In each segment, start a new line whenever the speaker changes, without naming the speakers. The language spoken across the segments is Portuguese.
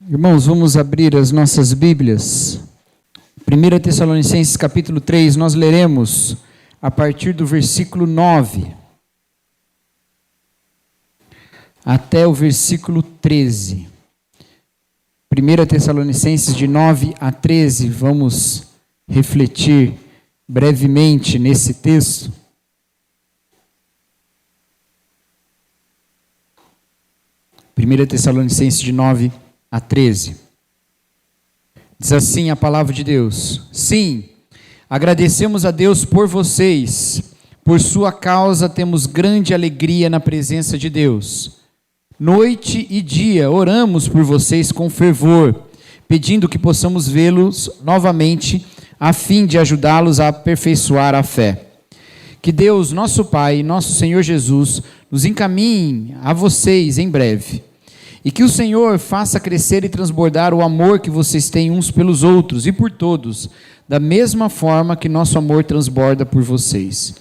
Irmãos, vamos abrir as nossas Bíblias. 1 Tessalonicenses capítulo 3, nós leremos a partir do versículo 9 até o versículo 13. 1 Tessalonicenses de 9 a 13, vamos refletir brevemente nesse texto. Primeira Tessalonicenses de 9 a 13. Diz assim a palavra de Deus: Sim, agradecemos a Deus por vocês, por sua causa temos grande alegria na presença de Deus. Noite e dia oramos por vocês com fervor, pedindo que possamos vê-los novamente, a fim de ajudá-los a aperfeiçoar a fé. Que Deus, nosso Pai, nosso Senhor Jesus, nos encaminhe a vocês em breve. E que o Senhor faça crescer e transbordar o amor que vocês têm uns pelos outros e por todos, da mesma forma que nosso amor transborda por vocês.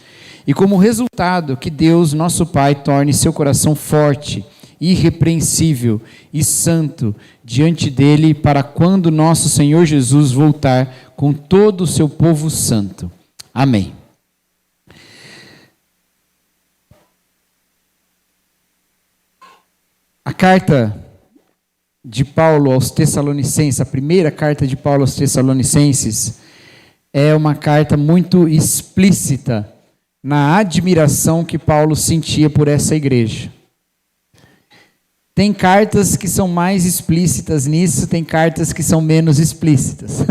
E como resultado, que Deus, nosso Pai, torne seu coração forte, irrepreensível e santo diante dele, para quando nosso Senhor Jesus voltar com todo o seu povo santo. Amém. A carta de Paulo aos Tessalonicenses, a primeira carta de Paulo aos Tessalonicenses, é uma carta muito explícita na admiração que Paulo sentia por essa igreja. Tem cartas que são mais explícitas nisso, tem cartas que são menos explícitas.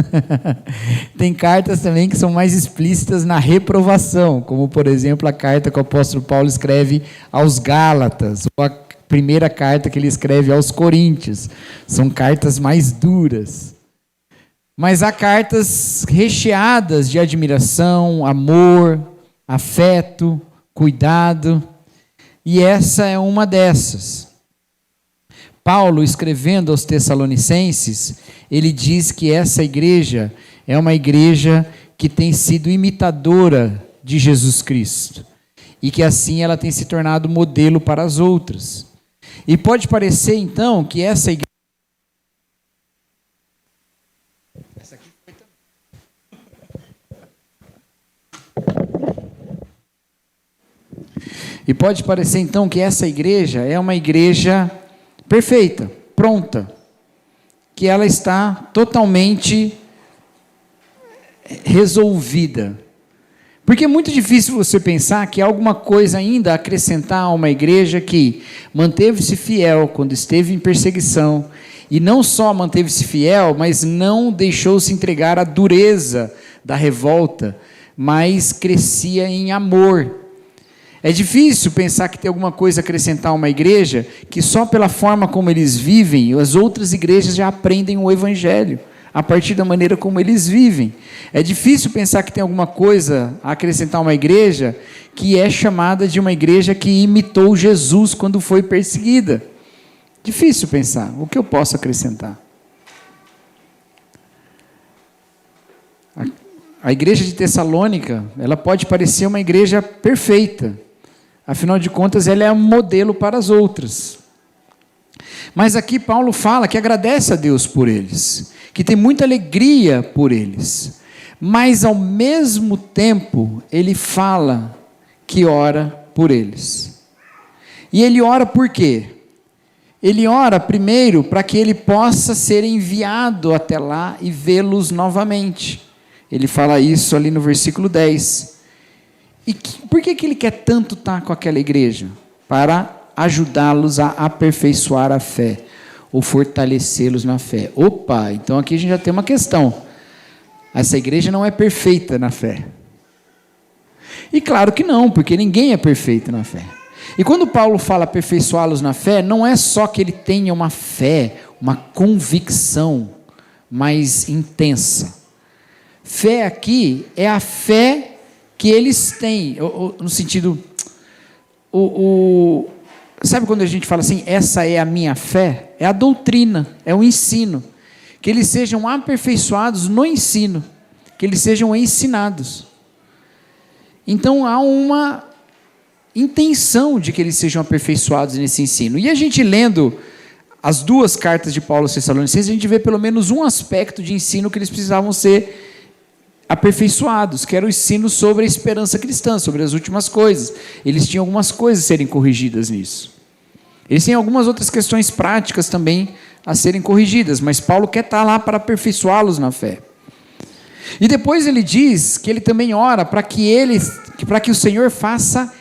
Tem cartas também que são mais explícitas na reprovação, como por exemplo a carta que o apóstolo Paulo escreve aos Gálatas, ou a primeira carta que ele escreve aos Coríntios. São cartas mais duras. Mas há cartas recheadas de admiração, amor, afeto, cuidado, e essa é uma dessas. Paulo, escrevendo aos Tessalonicenses, ele diz que essa igreja é uma igreja que tem sido imitadora de Jesus Cristo, e que assim ela tem se tornado modelo para as outras. E pode parecer então que essa igreja... E pode parecer então que essa igreja é uma igreja perfeita, pronta, que ela está totalmente resolvida. Porque é muito difícil você pensar que há alguma coisa ainda a acrescentar a uma igreja que manteve-se fiel quando esteve em perseguição, e não só manteve-se fiel, mas não deixou-se entregar à dureza da revolta, mas crescia em amor. É difícil pensar que tem alguma coisa a acrescentar a uma igreja que só pela forma como eles vivem, as outras igrejas já aprendem o evangelho a partir da maneira como eles vivem. É difícil pensar que tem alguma coisa a acrescentar a uma igreja que é chamada de uma igreja que imitou Jesus quando foi perseguida. Difícil pensar. O que eu posso acrescentar? A igreja de Tessalônica, ela pode parecer uma igreja perfeita. Afinal de contas, ela é um modelo para as outras. Mas aqui Paulo fala que agradece a Deus por eles, que tem muita alegria por eles, mas ao mesmo tempo ele fala que ora por eles. E ele ora por quê? Ele ora primeiro para que ele possa ser enviado até lá e vê-los novamente. Ele fala isso ali no versículo 10. E por que ele quer tanto estar com aquela igreja? Para ajudá-los a aperfeiçoar a fé, ou fortalecê-los na fé. Opa, então aqui a gente já tem uma questão. Essa igreja não é perfeita na fé. E claro que não, porque ninguém é perfeito na fé. E quando Paulo fala aperfeiçoá-los na fé, não é só que ele tenha uma fé, uma convicção mais intensa. Fé aqui é a fé que eles têm, no sentido, sabe quando a gente fala assim, essa é a minha fé? É a doutrina, é o ensino, que eles sejam aperfeiçoados no ensino, que eles sejam ensinados. Então há uma intenção de que eles sejam aperfeiçoados nesse ensino, e a gente lendo as duas cartas de Paulo aos Tessalonicenses, a gente vê pelo menos um aspecto de ensino que eles precisavam ser aperfeiçoados, que era o ensino sobre a esperança cristã, sobre as últimas coisas. Eles tinham algumas coisas a serem corrigidas nisso. Eles têm algumas outras questões práticas também a serem corrigidas, mas Paulo quer estar lá para aperfeiçoá-los na fé. E depois ele diz que ele também ora para que o Senhor faça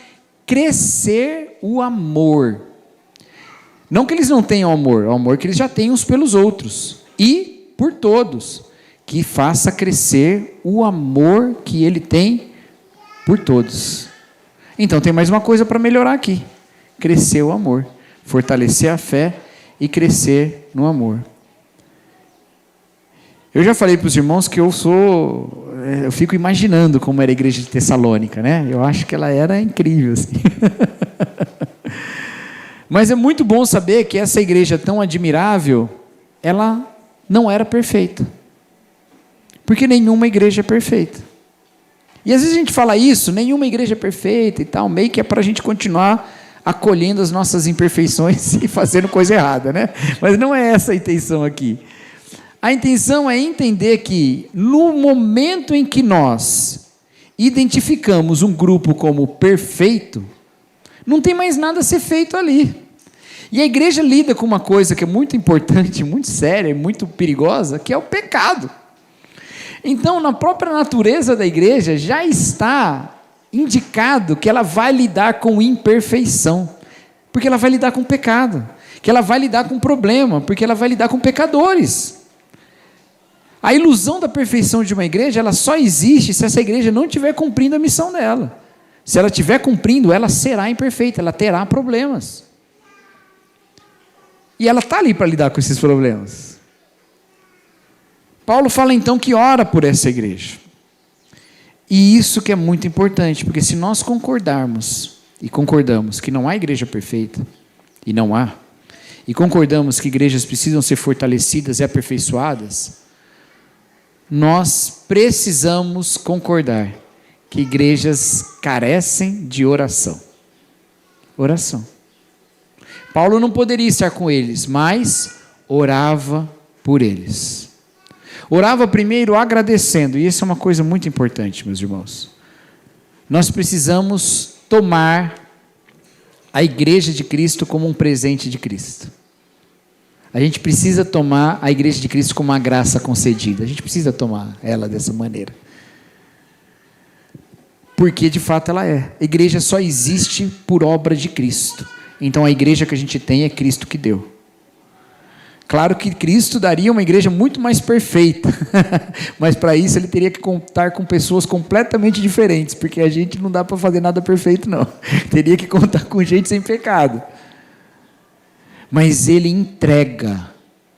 crescer o amor. Não que eles não tenham amor, é o amor que eles já têm uns pelos outros e por todos. Que faça crescer o amor que ele tem por todos. Então tem mais uma coisa para melhorar aqui: crescer o amor, fortalecer a fé e crescer no amor. Eu já falei para os irmãos que eu fico imaginando como era a igreja de Tessalônica, né? Eu acho que ela era incrível, assim. Mas é muito bom saber que essa igreja tão admirável, ela não era perfeita. Porque nenhuma igreja é perfeita. E às vezes a gente fala isso, nenhuma igreja é perfeita e tal, meio que é para a gente continuar acolhendo as nossas imperfeições e fazendo coisa errada, né? Mas não é essa a intenção aqui. A intenção é entender que no momento em que nós identificamos um grupo como perfeito, não tem mais nada a ser feito ali. E a igreja lida com uma coisa que é muito importante, muito séria e muito perigosa, que é o pecado. Então, na própria natureza da igreja, já está indicado que ela vai lidar com imperfeição, porque ela vai lidar com pecado, que ela vai lidar com problema, porque ela vai lidar com pecadores. A ilusão da perfeição de uma igreja, ela só existe se essa igreja não estiver cumprindo a missão dela. Se ela estiver cumprindo, ela será imperfeita, ela terá problemas. E ela está ali para lidar com esses problemas. Paulo fala então que ora por essa igreja. E isso que é muito importante, porque se nós concordarmos, e concordamos que não há igreja perfeita, e não há, e concordamos que igrejas precisam ser fortalecidas e aperfeiçoadas, nós precisamos concordar que igrejas carecem de oração. Oração. Paulo não poderia estar com eles, mas orava por eles. Orava primeiro agradecendo, e isso é uma coisa muito importante, meus irmãos. Nós precisamos tomar a igreja de Cristo como um presente de Cristo. A gente precisa tomar a igreja de Cristo como uma graça concedida. A gente precisa tomar ela dessa maneira. Porque de fato ela é. A igreja só existe por obra de Cristo. Então a igreja que a gente tem é Cristo que deu. Claro que Cristo daria uma igreja muito mais perfeita, mas para isso ele teria que contar com pessoas completamente diferentes, porque a gente não dá para fazer nada perfeito não, teria que contar com gente sem pecado. Mas ele entrega,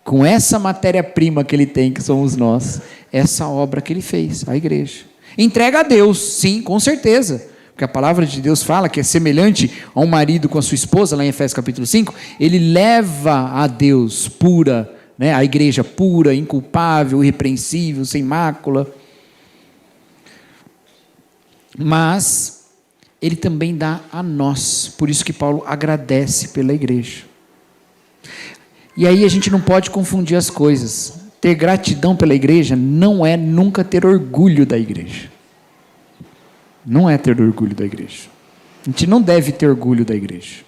com essa matéria-prima que ele tem, que somos nós, essa obra que ele fez, a igreja. Entrega a Deus, sim, com certeza. Porque a palavra de Deus fala que é semelhante a um marido com a sua esposa, lá em Efésios capítulo 5, ele leva a Deus pura, né, a igreja pura, inculpável, irrepreensível, sem mácula. Mas ele também dá a nós, por isso que Paulo agradece pela igreja. E aí a gente não pode confundir as coisas. Ter gratidão pela igreja não é nunca ter orgulho da igreja. Não é ter orgulho da igreja. A gente não deve ter orgulho da igreja.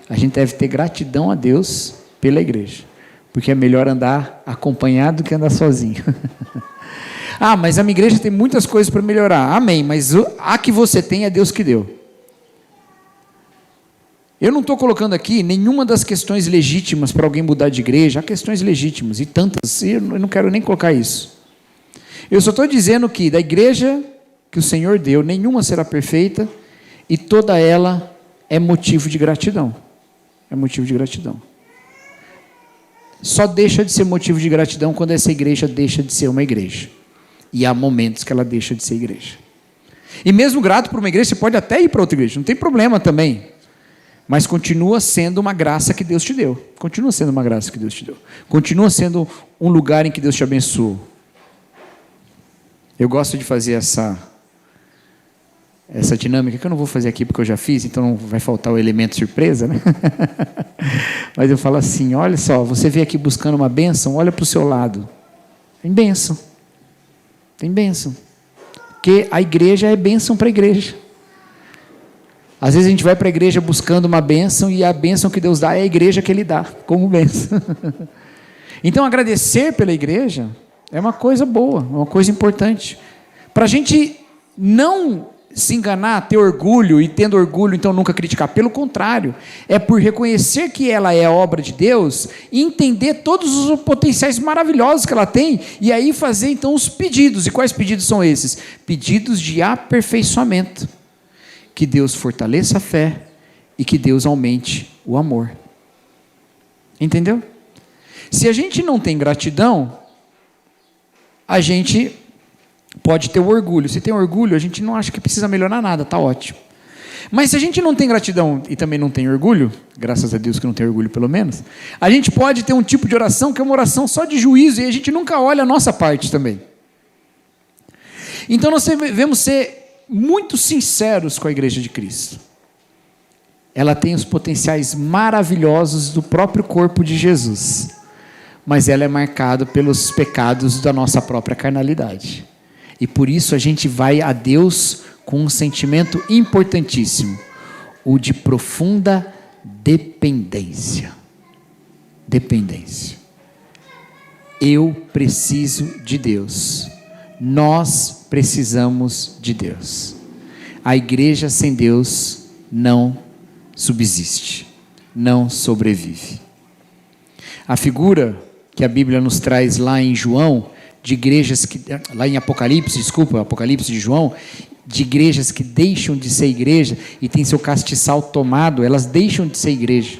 A gente deve ter gratidão a Deus pela igreja. Porque é melhor andar acompanhado do que andar sozinho. Ah, mas a minha igreja tem muitas coisas para melhorar. Amém, mas a que você tem é Deus que deu. Eu não estou colocando aqui nenhuma das questões legítimas para alguém mudar de igreja. Há questões legítimas e tantas. Eu não quero nem colocar isso. Eu só estou dizendo que da igreja que o Senhor deu, nenhuma será perfeita, e toda ela é motivo de gratidão. É motivo de gratidão. Só deixa de ser motivo de gratidão quando essa igreja deixa de ser uma igreja. E há momentos que ela deixa de ser igreja. E mesmo grato por uma igreja, você pode até ir para outra igreja, não tem problema também. Mas continua sendo uma graça que Deus te deu. Continua sendo uma graça que Deus te deu. Continua sendo um lugar em que Deus te abençoou. Eu gosto de fazer essa dinâmica, que eu não vou fazer aqui porque eu já fiz, então não vai faltar o elemento surpresa, né? Mas eu falo assim, olha só, você veio aqui buscando uma bênção, olha para o seu lado. Tem bênção. Tem bênção. Porque a igreja é bênção para a igreja. Às vezes a gente vai para a igreja buscando uma bênção e a bênção que Deus dá é a igreja que Ele dá como bênção. Então agradecer pela igreja é uma coisa boa, uma coisa importante. Para a gente não se enganar, ter orgulho, e tendo orgulho então nunca criticar. Pelo contrário, é por reconhecer que ela é a obra de Deus e entender todos os potenciais maravilhosos que ela tem, e aí fazer então os pedidos. E quais pedidos são esses? Pedidos de aperfeiçoamento. Que Deus fortaleça a fé e que Deus aumente o amor. Entendeu? Se a gente não tem gratidão, a gente pode ter o orgulho. Se tem orgulho, a gente não acha que precisa melhorar nada, está ótimo. Mas se a gente não tem gratidão e também não tem orgulho, graças a Deus que não tem orgulho pelo menos, a gente pode ter um tipo de oração que é uma oração só de juízo e a gente nunca olha a nossa parte também. Então nós devemos ser muito sinceros com a igreja de Cristo. Ela tem os potenciais maravilhosos do próprio corpo de Jesus, mas ela é marcada pelos pecados da nossa própria carnalidade. E por isso a gente vai a Deus com um sentimento importantíssimo, o de profunda dependência. Dependência. Eu preciso de Deus. Nós precisamos de Deus. A igreja sem Deus não subsiste, não sobrevive. A figura que a Bíblia nos traz lá em João, de igrejas que, lá em Apocalipse de João, de igrejas que deixam de ser igreja e têm seu castiçal tomado, elas deixam de ser igreja.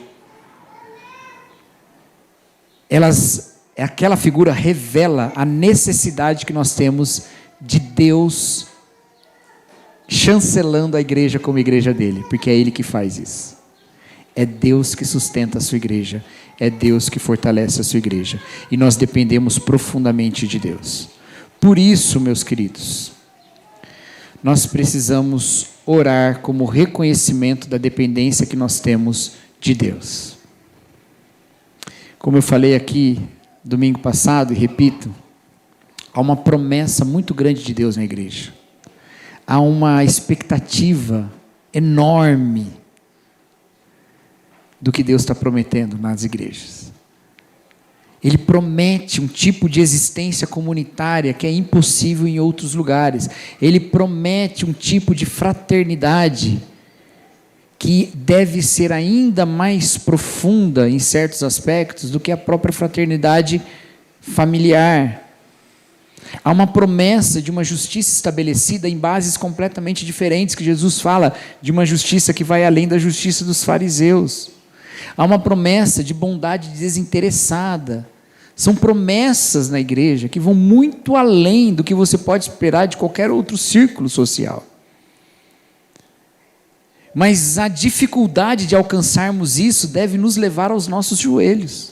Aquela figura revela a necessidade que nós temos de Deus chancelando a igreja como igreja dele, porque é Ele que faz isso. É Deus que sustenta a sua igreja, é Deus que fortalece a sua igreja, e nós dependemos profundamente de Deus. Por isso, meus queridos, nós precisamos orar como reconhecimento da dependência que nós temos de Deus. Como eu falei aqui domingo passado, e repito, há uma promessa muito grande de Deus na igreja. Há uma expectativa enorme do que Deus está prometendo nas igrejas. Ele promete um tipo de existência comunitária que é impossível em outros lugares. Ele promete um tipo de fraternidade que deve ser ainda mais profunda em certos aspectos do que a própria fraternidade familiar. Há uma promessa de uma justiça estabelecida em bases completamente diferentes, que Jesus fala de uma justiça que vai além da justiça dos fariseus. Há uma promessa de bondade desinteressada. São promessas na igreja que vão muito além do que você pode esperar de qualquer outro círculo social. Mas a dificuldade de alcançarmos isso deve nos levar aos nossos joelhos.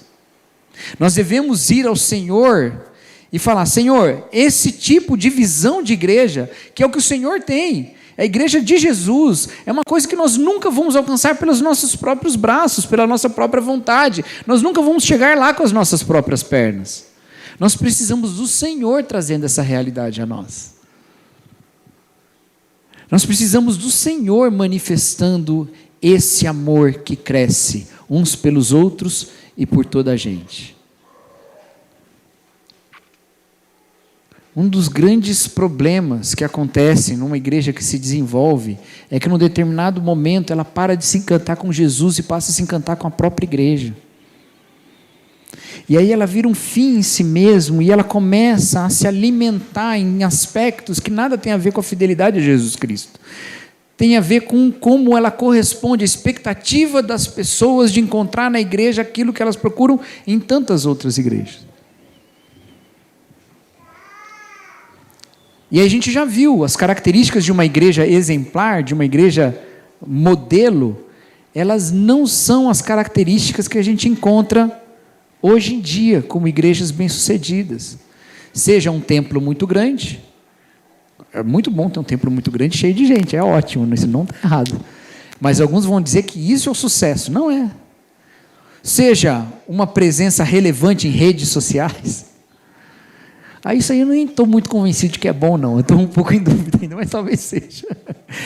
Nós devemos ir ao Senhor e falar: Senhor, esse tipo de visão de igreja, que é o que o Senhor tem, a igreja de Jesus, é uma coisa que nós nunca vamos alcançar pelos nossos próprios braços, pela nossa própria vontade, nós nunca vamos chegar lá com as nossas próprias pernas. Nós precisamos do Senhor trazendo essa realidade a nós. Nós precisamos do Senhor manifestando esse amor que cresce uns pelos outros e por toda a gente. Um dos grandes problemas que acontecem numa igreja que se desenvolve é que num determinado momento ela para de se encantar com Jesus e passa a se encantar com a própria igreja. E aí ela vira um fim em si mesmo e ela começa a se alimentar em aspectos que nada tem a ver com a fidelidade a Jesus Cristo. Tem a ver com como ela corresponde à expectativa das pessoas de encontrar na igreja aquilo que elas procuram em tantas outras igrejas. E aí a gente já viu as características de uma igreja exemplar, de uma igreja modelo, elas não são as características que a gente encontra hoje em dia como igrejas bem-sucedidas. Seja um templo muito grande, É muito bom ter um templo muito grande, cheio de gente, é ótimo, isso não está errado. Mas alguns vão dizer que isso é o sucesso. Não é. Seja uma presença relevante em redes sociais. Isso aí eu nem estou muito convencido de que é bom, não. Eu estou um pouco em dúvida ainda, mas talvez seja.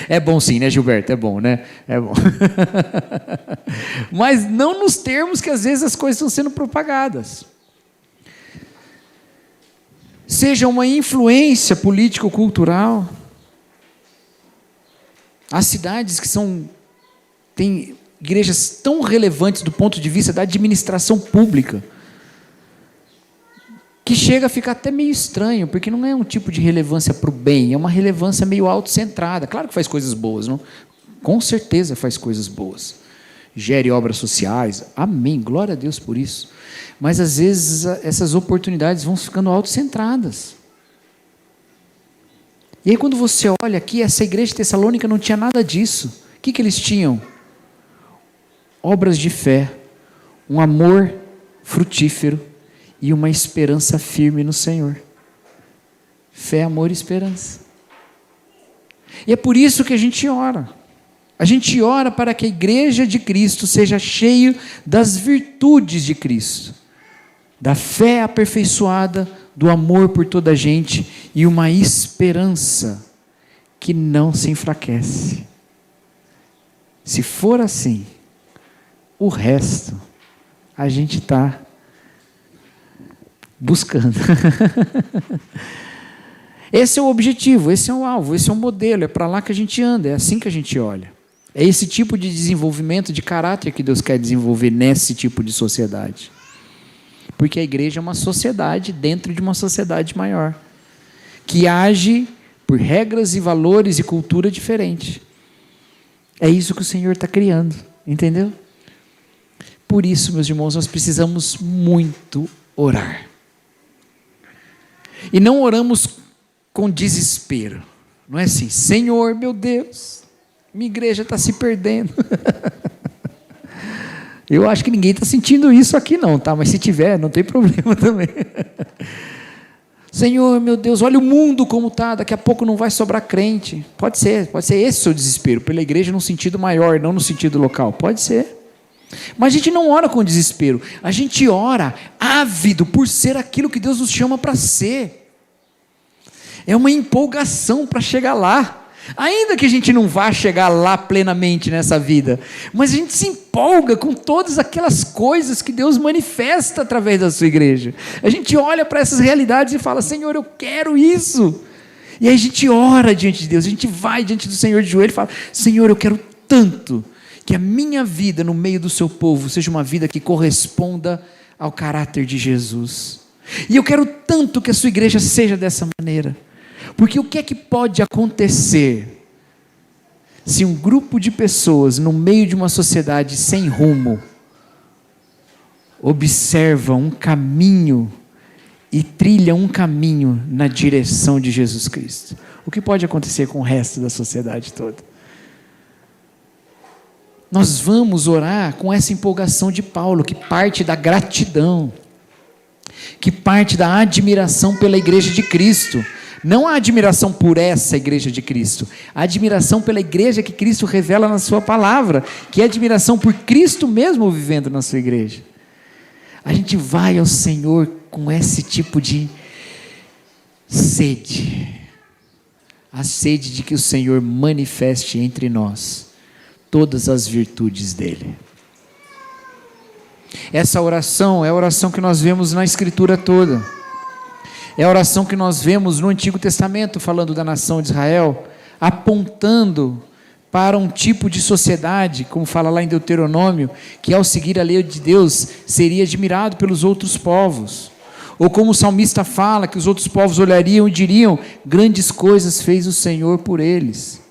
É bom sim, né, Gilberto? É bom, né? É bom. Mas não nos termos que às vezes as coisas estão sendo propagadas. Seja uma influência político-cultural. Há cidades que têm igrejas tão relevantes do ponto de vista da administração pública, que chega a ficar até meio estranho, porque não é um tipo de relevância para o bem, é uma relevância meio autocentrada. Claro que faz coisas boas, não? Com certeza faz coisas boas. Gere obras sociais, amém, glória a Deus por isso. Mas às vezes essas oportunidades vão ficando autocentradas. E aí quando você olha aqui, essa igreja de Tessalônica não tinha nada disso. O que eles tinham? Obras de fé, um amor frutífero e uma esperança firme no Senhor. Fé, amor e esperança. E é por isso que a gente ora. A gente ora para que a igreja de Cristo seja cheia das virtudes de Cristo, da fé aperfeiçoada, do amor por toda a gente e uma esperança que não se enfraquece. Se for assim, o resto a gente está buscando. Esse é o objetivo, esse é o alvo, esse é o modelo, é para lá que a gente anda, é assim que a gente olha. É esse tipo de desenvolvimento de caráter que Deus quer desenvolver nesse tipo de sociedade. Porque a igreja é uma sociedade dentro de uma sociedade maior, que age por regras e valores e cultura diferente. É isso que o Senhor está criando, entendeu? Por isso, meus irmãos, nós precisamos muito orar. E não oramos com desespero. Não é assim, Senhor, meu Deus, minha igreja está se perdendo. Eu acho que ninguém está sentindo isso aqui não, tá? Mas se tiver, não tem problema também. Senhor, meu Deus, olha o mundo como está, daqui a pouco não vai sobrar crente. Pode ser esse o seu desespero, pela igreja num sentido maior, não no sentido local. Pode ser. Mas a gente não ora com desespero, a gente ora ávido por ser aquilo que Deus nos chama para ser. É uma empolgação para chegar lá. Ainda que a gente não vá chegar lá plenamente nessa vida, mas a gente se empolga com todas aquelas coisas que Deus manifesta através da sua igreja. A gente olha para essas realidades e fala, Senhor, eu quero isso. E aí a gente ora diante de Deus, a gente vai diante do Senhor de joelho e fala, Senhor, eu quero tanto que a minha vida no meio do seu povo seja uma vida que corresponda ao caráter de Jesus. E eu quero tanto que a sua igreja seja dessa maneira. Porque o que é que pode acontecer se um grupo de pessoas no meio de uma sociedade sem rumo observa um caminho e trilha um caminho na direção de Jesus Cristo? O que pode acontecer com o resto da sociedade toda? Nós vamos orar com essa empolgação de Paulo, que parte da gratidão, que parte da admiração pela igreja de Cristo. Não a admiração por essa igreja de Cristo, a admiração pela igreja que Cristo revela na sua palavra, que é a admiração por Cristo mesmo vivendo na sua igreja. A gente vai ao Senhor com esse tipo de sede, a sede de que o Senhor manifeste entre nós todas as virtudes dele. Essa oração é a oração que nós vemos na Escritura toda. É a oração que nós vemos no Antigo Testamento, falando da nação de Israel, apontando para um tipo de sociedade, como fala lá em Deuteronômio, que ao seguir a lei de Deus, seria admirado pelos outros povos. Ou como o salmista fala, que os outros povos olhariam e diriam, grandes coisas fez o Senhor por eles.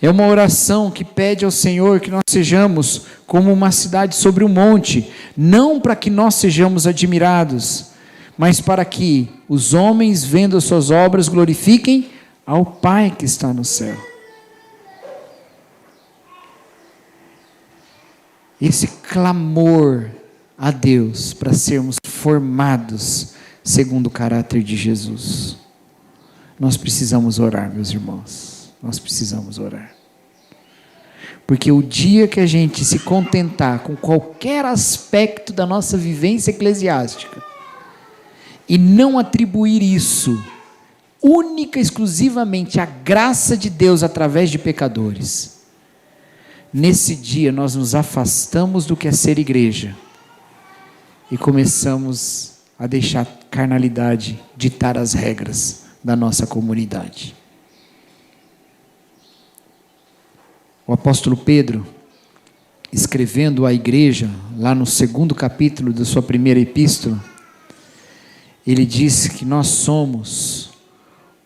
É uma oração que pede ao Senhor que nós sejamos como uma cidade sobre um monte, não para que nós sejamos admirados, mas para que os homens, vendo as suas obras, glorifiquem ao Pai que está no céu. Esse clamor a Deus para sermos formados segundo o caráter de Jesus. Nós precisamos orar, meus irmãos. Nós precisamos orar. Porque o dia que a gente se contentar com qualquer aspecto da nossa vivência eclesiástica e não atribuir isso única e exclusivamente à graça de Deus através de pecadores, nesse dia nós nos afastamos do que é ser igreja e começamos a deixar a carnalidade ditar as regras da nossa comunidade. O apóstolo Pedro, escrevendo à igreja, lá no 2º capítulo da sua primeira epístola, ele diz que nós somos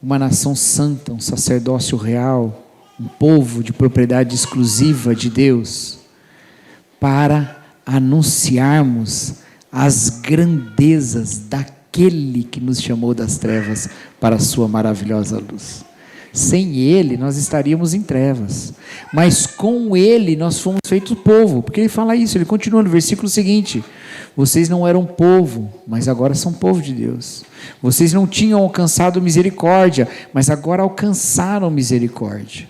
uma nação santa, um sacerdócio real, um povo de propriedade exclusiva de Deus, para anunciarmos as grandezas daquele que nos chamou das trevas para a sua maravilhosa luz. Sem Ele nós estaríamos em trevas, mas com Ele nós fomos feitos povo, porque Ele fala isso, Ele continua no versículo seguinte: vocês não eram povo, mas agora são povo de Deus. Vocês não tinham alcançado misericórdia, mas agora alcançaram misericórdia.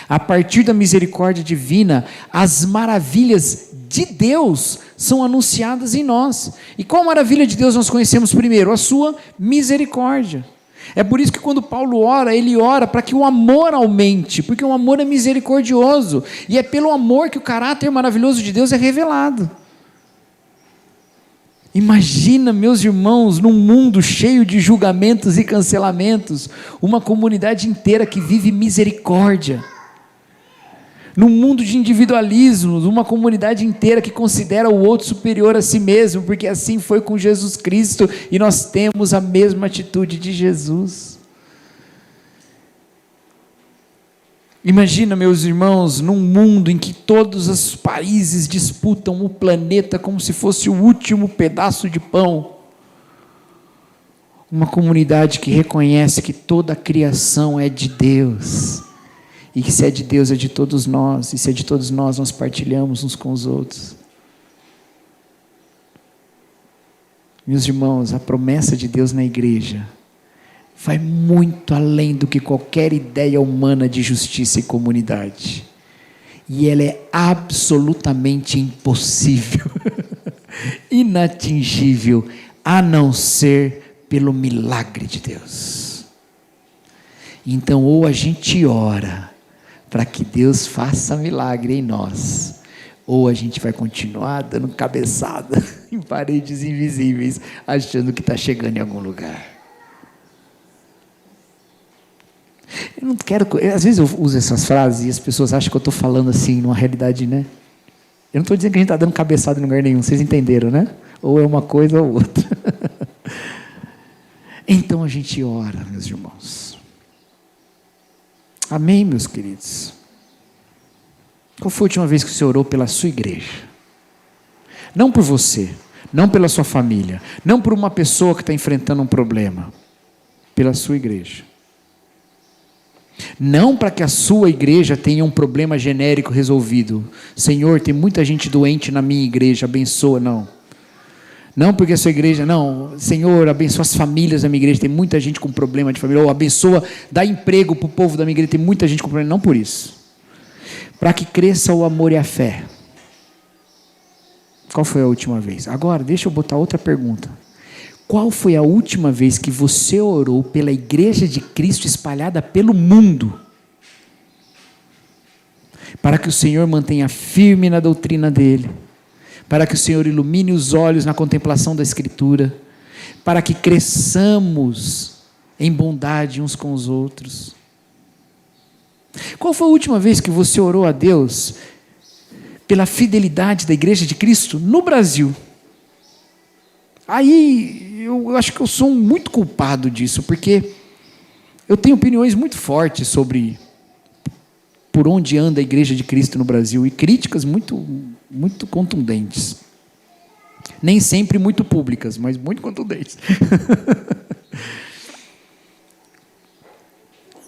A partir da misericórdia divina, as maravilhas de Deus são anunciadas em nós. E qual maravilha de Deus nós conhecemos primeiro? A sua misericórdia. É por isso que quando Paulo ora, ele ora para que o amor aumente, porque o amor é misericordioso, e é pelo amor que o caráter maravilhoso de Deus é revelado. Imagina, meus irmãos, num mundo cheio de julgamentos e cancelamentos, uma comunidade inteira que vive misericórdia. Num mundo de individualismos, uma comunidade inteira que considera o outro superior a si mesmo, porque assim foi com Jesus Cristo, e nós temos a mesma atitude de Jesus. Imagina, meus irmãos, num mundo em que todos os países disputam o planeta como se fosse o último pedaço de pão, uma comunidade que reconhece que toda a criação é de Deus, e que se é de Deus é de todos nós, e se é de todos nós, nós partilhamos uns com os outros. Meus irmãos, a promessa de Deus na igreja vai muito além do que qualquer ideia humana de justiça e comunidade, e ela é absolutamente impossível, inatingível, a não ser pelo milagre de Deus. Então, ou a gente ora para que Deus faça milagre em nós, ou a gente vai continuar dando cabeçada em paredes invisíveis, achando que está chegando em algum lugar. Eu não quero, às vezes eu uso essas frases e as pessoas acham que eu estou falando assim, numa realidade, né? Eu não estou dizendo que a gente está dando cabeçada em lugar nenhum, vocês entenderam, né? Ou é uma coisa ou outra. Então a gente ora, meus irmãos. Amém, meus queridos? Qual foi a última vez que você orou pela sua igreja? Não por você, não pela sua família, não por uma pessoa que está enfrentando um problema, pela sua igreja. Não para que a sua igreja tenha um problema genérico resolvido. Senhor, tem muita gente doente na minha igreja, abençoa, não. Não porque a sua igreja, não, Senhor, abençoa as famílias da minha igreja, tem muita gente com problema de família, ou abençoa, dá emprego para o povo da minha igreja, tem muita gente com problema, não por isso. Para que cresça o amor e a fé. Qual foi a última vez? Agora, deixa eu botar outra pergunta. Qual foi a última vez que você orou pela igreja de Cristo espalhada pelo mundo? Para que o Senhor mantenha firme na doutrina dele, para que o Senhor ilumine os olhos na contemplação da Escritura, para que cresçamos em bondade uns com os outros. Qual foi a última vez que você orou a Deus pela fidelidade da Igreja de Cristo no Brasil? Aí eu acho que eu sou muito culpado disso, porque eu tenho opiniões muito fortes sobre por onde anda a Igreja de Cristo no Brasil, e críticas muito contundentes. Nem sempre muito públicas, mas muito contundentes.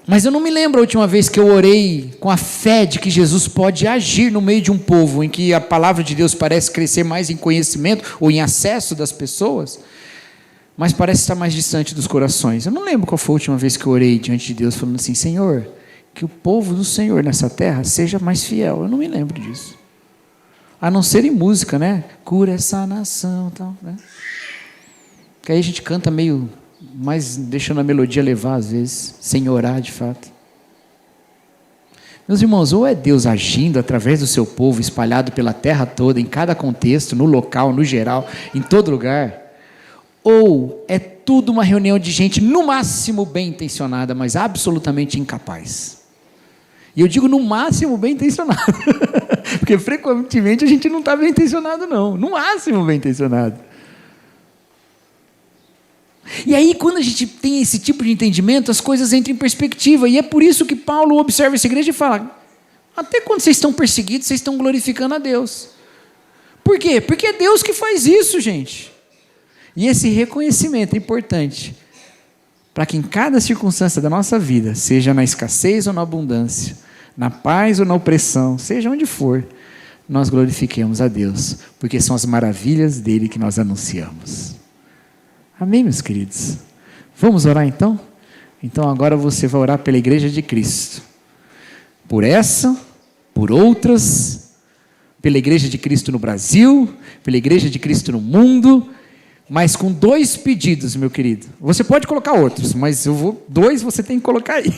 Mas eu não me lembro a última vez que eu orei com a fé de que Jesus pode agir no meio de um povo em que a palavra de Deus parece crescer mais em conhecimento ou em acesso das pessoas, mas parece estar mais distante dos corações. Eu não lembro qual foi a última vez que eu orei diante de Deus, falando assim: Senhor, que o povo do Senhor nessa terra seja mais fiel. Eu não me lembro disso. A não ser em música, né? Cura essa nação, tal, né? Que aí a gente canta meio, mais deixando a melodia levar às vezes, sem orar de fato. Meus irmãos, ou é Deus agindo através do seu povo, espalhado pela terra toda, em cada contexto, no local, no geral, em todo lugar, ou é tudo uma reunião de gente, no máximo bem intencionada, mas absolutamente incapaz. E eu digo no máximo bem intencionado, porque frequentemente a gente não está bem intencionado não, no máximo bem intencionado. E aí, quando a gente tem esse tipo de entendimento, as coisas entram em perspectiva, e é por isso que Paulo observa essa igreja e fala: até quando vocês estão perseguidos, vocês estão glorificando a Deus. Por quê? Porque é Deus que faz isso, gente. E esse reconhecimento é importante, para que em cada circunstância da nossa vida, seja na escassez ou na abundância, na paz ou na opressão, seja onde for, nós glorifiquemos a Deus, porque são as maravilhas dele que nós anunciamos. Amém, meus queridos? Vamos orar então? Então agora você vai orar pela igreja de Cristo. Por essa, por outras, pela igreja de Cristo no Brasil, pela igreja de Cristo no mundo, mas com 2 pedidos, meu querido. Você pode colocar outros, mas 2 você tem que colocar aí.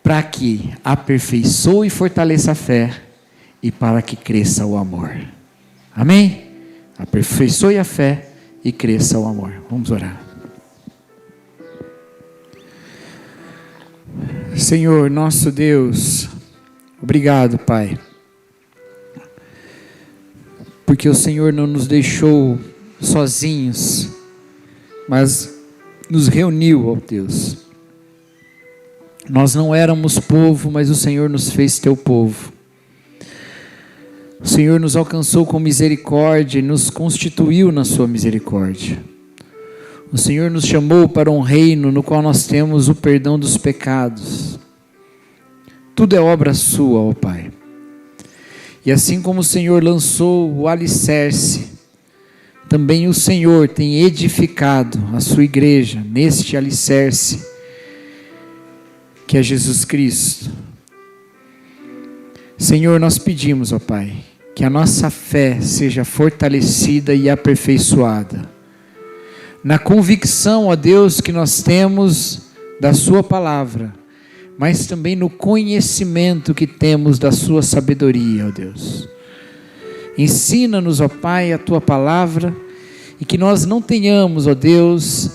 Para que aperfeiçoe e fortaleça a fé e para que cresça o amor. Amém? Aperfeiçoe a fé e cresça o amor. Vamos orar. Senhor, nosso Deus, obrigado, Pai, porque o Senhor não nos deixou sozinhos, mas nos reuniu, ó Deus. Nós não éramos povo, mas o Senhor nos fez teu povo. O Senhor nos alcançou com misericórdia e nos constituiu na sua misericórdia. O Senhor nos chamou para um reino no qual nós temos o perdão dos pecados. Tudo é obra sua, ó Pai. E assim como o Senhor lançou o alicerce, também o Senhor tem edificado a sua igreja neste alicerce, que é Jesus Cristo. Senhor, nós pedimos, ó Pai, que a nossa fé seja fortalecida e aperfeiçoada, na convicção, ó Deus, que nós temos da sua palavra, mas também no conhecimento que temos da sua sabedoria, ó Deus. Ensina-nos, ó Pai, a tua palavra, e que nós não tenhamos, ó Deus,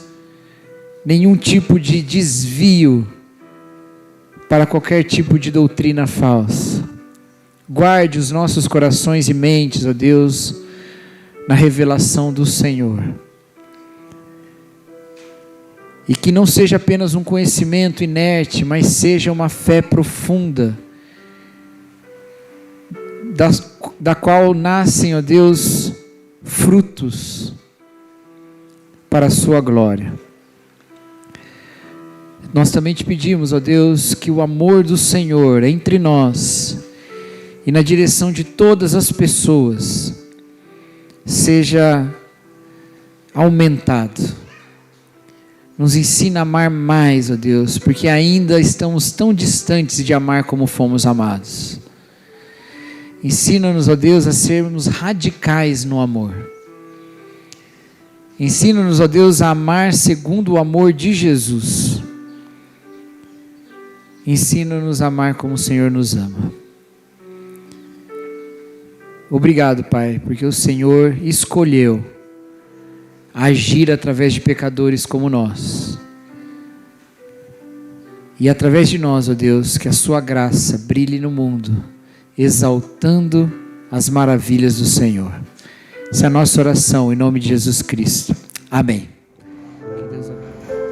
nenhum tipo de desvio para qualquer tipo de doutrina falsa. Guarde os nossos corações e mentes, ó Deus, na revelação do Senhor. E que não seja apenas um conhecimento inerte, mas seja uma fé profunda, da qual nascem, ó Deus, frutos para a sua glória. Nós também te pedimos, ó Deus, que o amor do Senhor entre nós e na direção de todas as pessoas seja aumentado. Nos ensina a amar mais, ó Deus, porque ainda estamos tão distantes de amar como fomos amados. Ensina-nos, ó Deus, a sermos radicais no amor. Ensina-nos, ó Deus, a amar segundo o amor de Jesus. Ensina-nos a amar como o Senhor nos ama. Obrigado, Pai, porque o Senhor escolheu agir através de pecadores como nós. E através de nós, ó Deus, que a sua graça brilhe no mundo, exaltando as maravilhas do Senhor. Essa é a nossa oração em nome de Jesus Cristo. Amém. Que Deus abençoe.